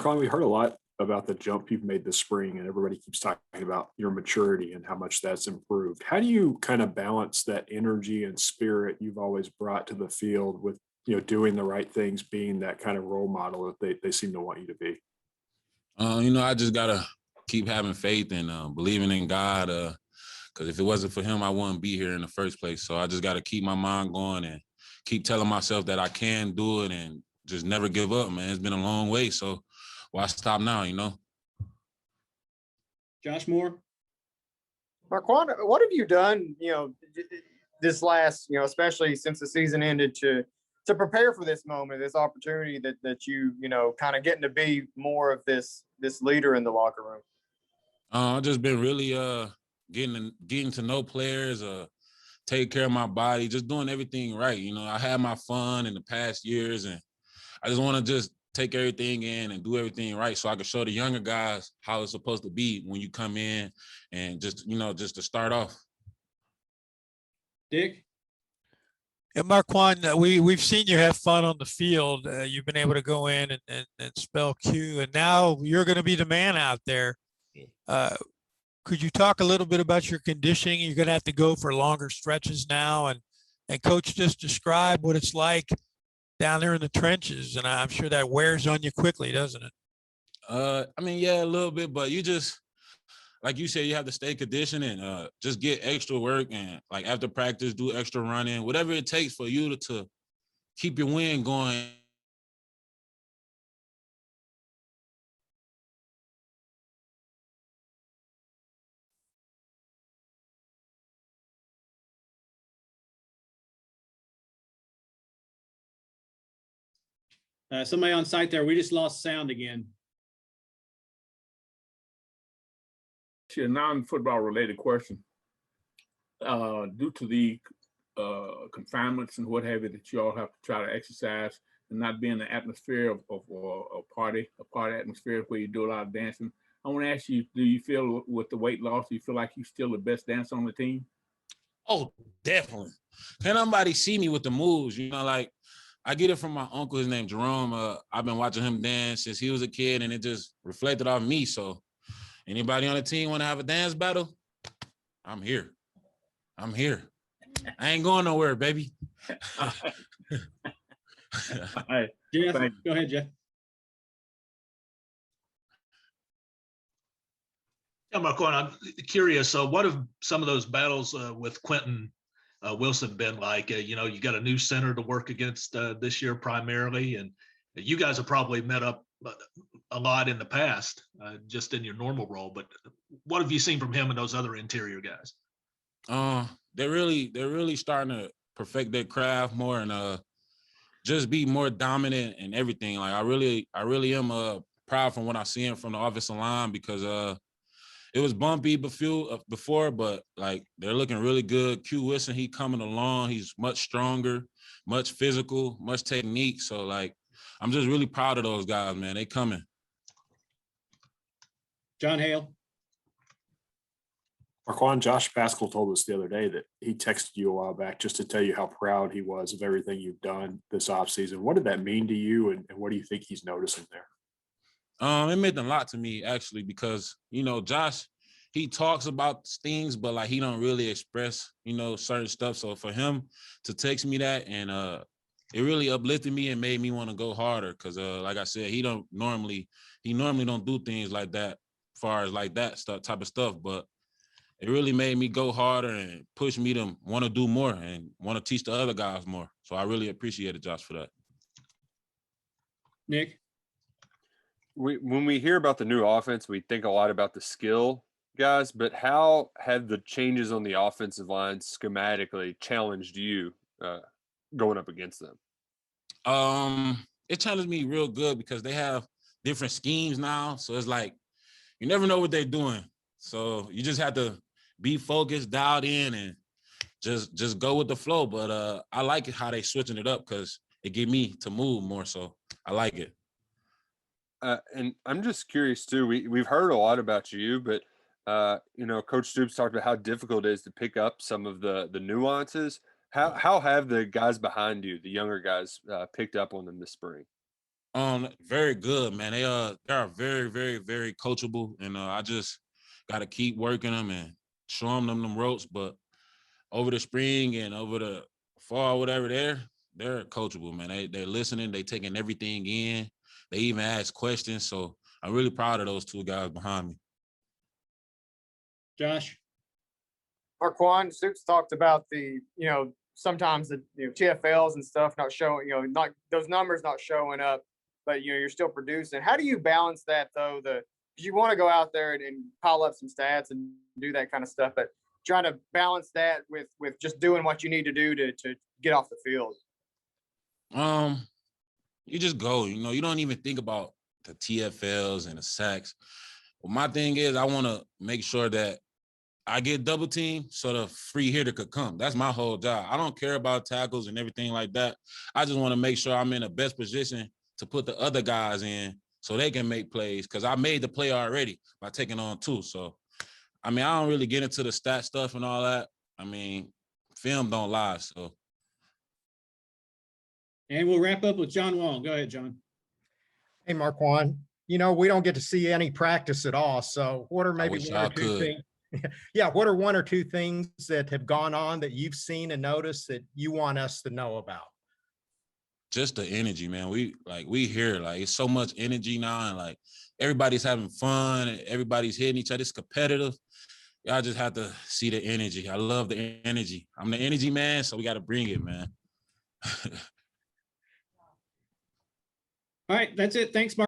Marquan, we heard a lot about the jump you've made this spring, and everybody keeps talking about your maturity and how much that's improved. How do you kind of balance that energy and spirit you've always brought to the field with, doing the right things, being that kind of role model that they seem to want you to be? I just gotta keep having faith and believing in God. Because if it wasn't for Him, I wouldn't be here in the first place. So I just gotta keep my mind going and keep telling myself that I can do it and just never give up, man. It's been a long way, so why stop now? Josh Moore. Marquan, what have you done, this last, especially since the season ended to prepare for this moment, this opportunity that you, kind of getting to be more of this leader in the locker room? I've just been really getting to know players, take care of my body, just doing everything right. I had my fun in the past years, and I just want to just take everything in and do everything right so I can show the younger guys how it's supposed to be when you come in and just to start off. Dick? And Marquan, we've seen you have fun on the field. You've been able to go in and spell Q, and now you're going to be the man out there. Could you talk a little bit about your conditioning? You're going to have to go for longer stretches now, and Coach just described what it's like down there in the trenches, and I'm sure that wears on you quickly, doesn't it? Yeah, a little bit, but you just, like you said, you have to stay conditioned and just get extra work and like after practice, do extra running, whatever it takes for you to keep your wind going. Somebody on site there, we just lost sound again. A non-football related question. Due to the confinements and what have you that you all have to try to exercise and not be in the atmosphere of a party atmosphere where you do a lot of dancing, I want to ask you, do you feel with the weight loss, do you feel like you're still the best dancer on the team? Oh, definitely. Can nobody see me with the moves? Like I get it from my uncle. His name Jerome. I've been watching him dance since he was a kid, and it just reflected off me. So anybody on the team want to have a dance battle? I'm here. I ain't going nowhere, baby. All right. Jeff, go ahead, Jeff. Yeah, Marquan, I'm curious. What have some of those battles with Quentin Wilson been like? You got a new center to work against this year primarily, and you guys have probably met up a lot in the past, just in your normal role. But what have you seen from him and those other interior guys? They're really starting to perfect their craft more and just be more dominant in everything. Like I really am proud from what I seen from the offensive line because it was bumpy before, but like they're looking really good. Q Wilson, he coming along. He's much stronger, much physical, much technique. So like I'm just really proud of those guys, man. They coming. John Hale. Marquan, Josh Pascal told us the other day that he texted you a while back just to tell you how proud he was of everything you've done this offseason. What did that mean to you, and what do you think he's noticing there? It meant a lot to me, actually, because, Josh, he talks about things, but, like, he don't really express, certain stuff. So for him to text me that and it really uplifted me and made me want to go harder because, like I said, he normally don't do things like that as far as like that stuff, type of stuff. But it really made me go harder and push me to want to do more and want to teach the other guys more. So I really appreciated Josh for that. Nick? When we hear about the new offense, we think a lot about the skill guys, but how have the changes on the offensive line schematically challenged you going up against them? It challenged me real good because they have different schemes now. So it's like, you never know what they're doing. So you just have to be focused, dialed in, and just go with the flow. But I like it how they switching it up because it get me to move more. So I like it. And I'm just curious too. We've heard a lot about you, but Coach Stoops talked about how difficult it is to pick up some of the nuances. How have the guys behind you, the younger guys, picked up on them this spring? Very good, man. They are very, very, very coachable, and I just got to keep working them and showing them ropes. But over the spring and over the fall, whatever, they're coachable, man. They're listening, they taking everything in. They even ask questions. So I'm really proud of those two guys behind me. Josh? Marquan, Suits talked about the, sometimes the TFLs and stuff not showing, not those numbers not showing up, but you're still producing. How do you balance that though? You want to go out there and pile up some stats and do that kind of stuff, but trying to balance that with just doing what you need to do to get off the field. You just go, you don't even think about the TFLs and the sacks. Well, my thing is I want to make sure that I get double teamed so the free hitter could come. That's my whole job. I don't care about tackles and everything like that. I just want to make sure I'm in the best position to put the other guys in so they can make plays, because I made the play already by taking on two. So, I don't really get into the stat stuff and all that. Film don't lie, so. And we'll wrap up with John Wall. Go ahead, John. Hey, Marquan, we don't get to see any practice at all. So what are maybe one or two things? Yeah, what are one or two things that have gone on that you've seen and noticed that you want us to know about? Just the energy, man. We here, it's so much energy now, and everybody's having fun and everybody's hitting each other. It's competitive. Y'all just have to see the energy. I love the energy. I'm the energy man, so we got to bring it, man. All right, that's it. Thanks, Mark.